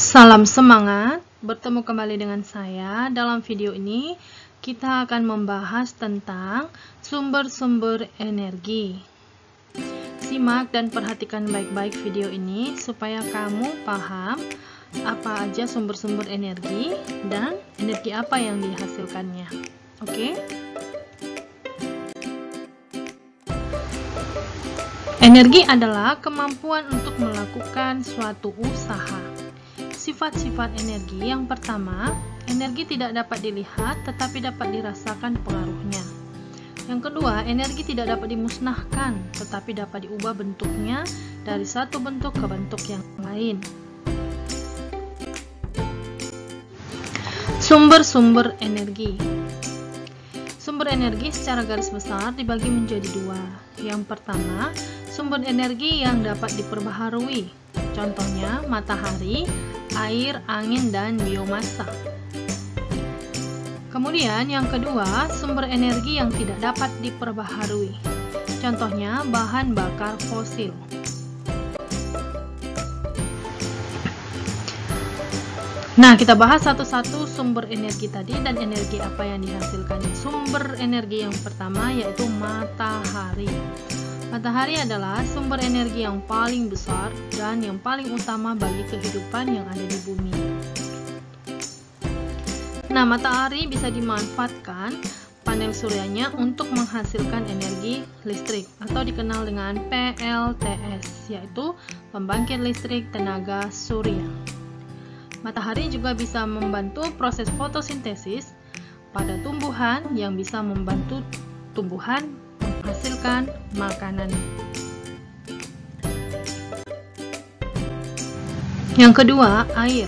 Salam semangat, bertemu kembali dengan saya. Dalam video ini kita akan membahas tentang sumber-sumber energi. Simak dan perhatikan baik-baik video ini supaya kamu paham apa aja sumber-sumber energi dan energi apa yang dihasilkannya. Oke? Energi adalah kemampuan untuk melakukan suatu usaha. Sifat-sifat energi yang pertama, energi tidak dapat dilihat tetapi dapat dirasakan pengaruhnya. Yang kedua, energi tidak dapat dimusnahkan tetapi dapat diubah bentuknya dari satu bentuk ke bentuk yang lain. Sumber-sumber energi. Sumber energi secara garis besar dibagi menjadi dua. Yang pertama, sumber energi yang dapat diperbaharui. Contohnya matahari, air, angin, dan biomasa. Kemudian yang kedua, sumber energi yang tidak dapat diperbaharui. Contohnya bahan bakar fosil. Nah, kita bahas satu-satu sumber energi tadi dan energi apa yang dihasilkannya. Sumber energi yang pertama yaitu matahari. Matahari adalah sumber energi yang paling besar dan yang paling utama bagi kehidupan yang ada di bumi. Nah, matahari bisa dimanfaatkan panel suryanya untuk menghasilkan energi listrik atau dikenal dengan PLTS, yaitu pembangkit listrik tenaga surya. Matahari juga bisa membantu proses fotosintesis pada tumbuhan yang bisa membantu tumbuhan menghasilkan makanan. Yang kedua, air.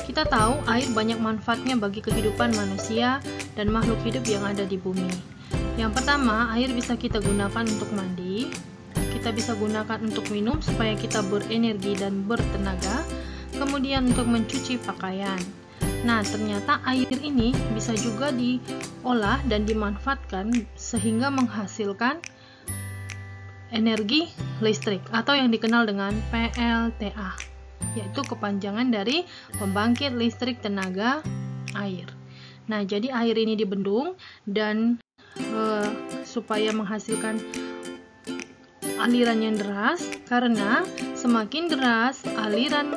Kita tahu air banyak manfaatnya bagi kehidupan manusia dan makhluk hidup yang ada di bumi. Yang pertama, air bisa kita gunakan untuk mandi, kita bisa gunakan untuk minum supaya kita berenergi dan bertenaga, kemudian untuk mencuci pakaian. Nah, ternyata air ini bisa juga diolah dan dimanfaatkan sehingga menghasilkan energi listrik atau yang dikenal dengan PLTA, yaitu kepanjangan dari pembangkit listrik tenaga air. Nah, jadi air ini dibendung dan supaya menghasilkan aliran yang deras, karena semakin deras aliran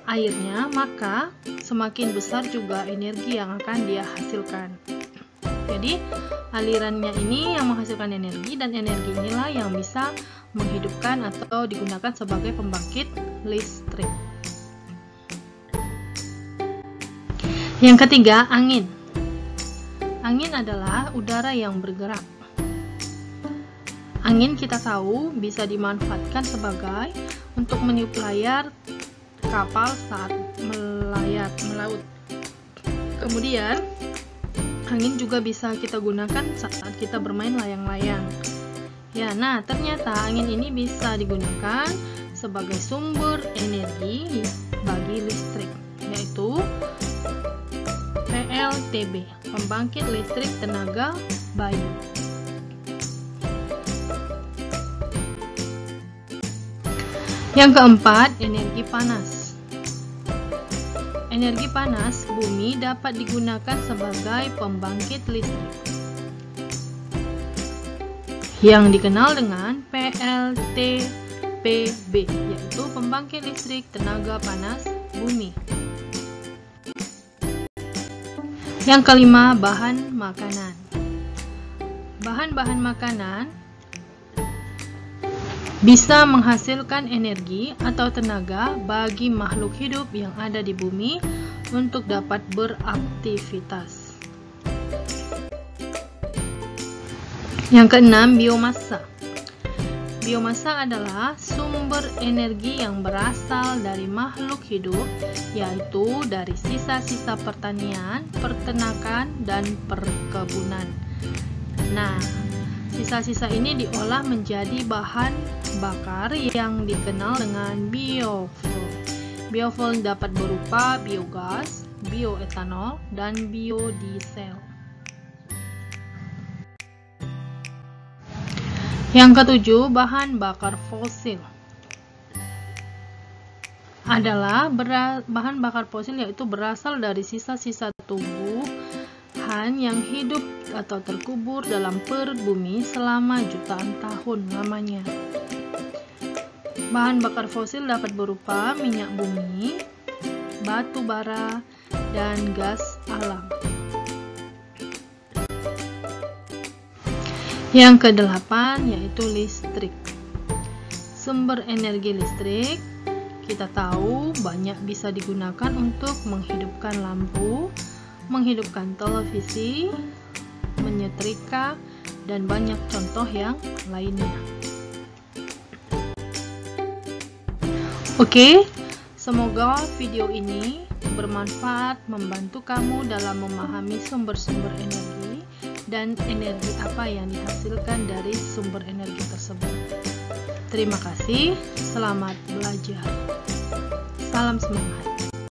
airnya, maka semakin besar juga energi yang akan dia hasilkan. Jadi alirannya ini yang menghasilkan energi, dan energi inilah yang bisa menghidupkan atau digunakan sebagai pembangkit listrik. Yang ketiga, angin. Angin adalah udara yang bergerak. Angin kita tahu bisa dimanfaatkan sebagai untuk meniup layar kapal saat melaut. Kemudian angin juga bisa kita gunakan saat kita bermain layang-layang. Ya, nah ternyata angin ini bisa digunakan sebagai sumber energi bagi listrik, yaitu PLTB, pembangkit listrik tenaga bayu. Yang keempat, energi panas. Energi panas bumi dapat digunakan sebagai pembangkit listrik yang dikenal dengan PLTPB, yaitu pembangkit listrik tenaga panas bumi. Yang kelima, bahan makanan. Bahan-bahan makanan bisa menghasilkan energi atau tenaga bagi makhluk hidup yang ada di bumi untuk dapat beraktivitas. Yang keenam, biomasa. Biomasa adalah sumber energi yang berasal dari makhluk hidup, yaitu dari sisa-sisa pertanian, peternakan, dan perkebunan. Nah, sisa-sisa ini diolah menjadi bahan bakar yang dikenal dengan biofuel. Biofuel dapat berupa biogas, bioetanol, dan biodiesel. Yang ketujuh, bahan bakar fosil. adalah bahan bakar fosil, yaitu berasal dari sisa-sisa tumbuhan yang hidup atau terkubur dalam perut bumi selama jutaan tahun lamanya. Bahan bakar fosil dapat berupa minyak bumi, batu bara, dan gas alam. Yang kedelapan yaitu listrik. Sumber energi listrik kita tahu banyak bisa digunakan untuk menghidupkan lampu, menghidupkan televisi, menyetrika, dan banyak contoh yang lainnya. Oke, semoga video ini bermanfaat, membantu kamu dalam memahami sumber-sumber energi dan energi apa yang dihasilkan dari sumber energi tersebut. Terima kasih, selamat belajar. Salam semangat.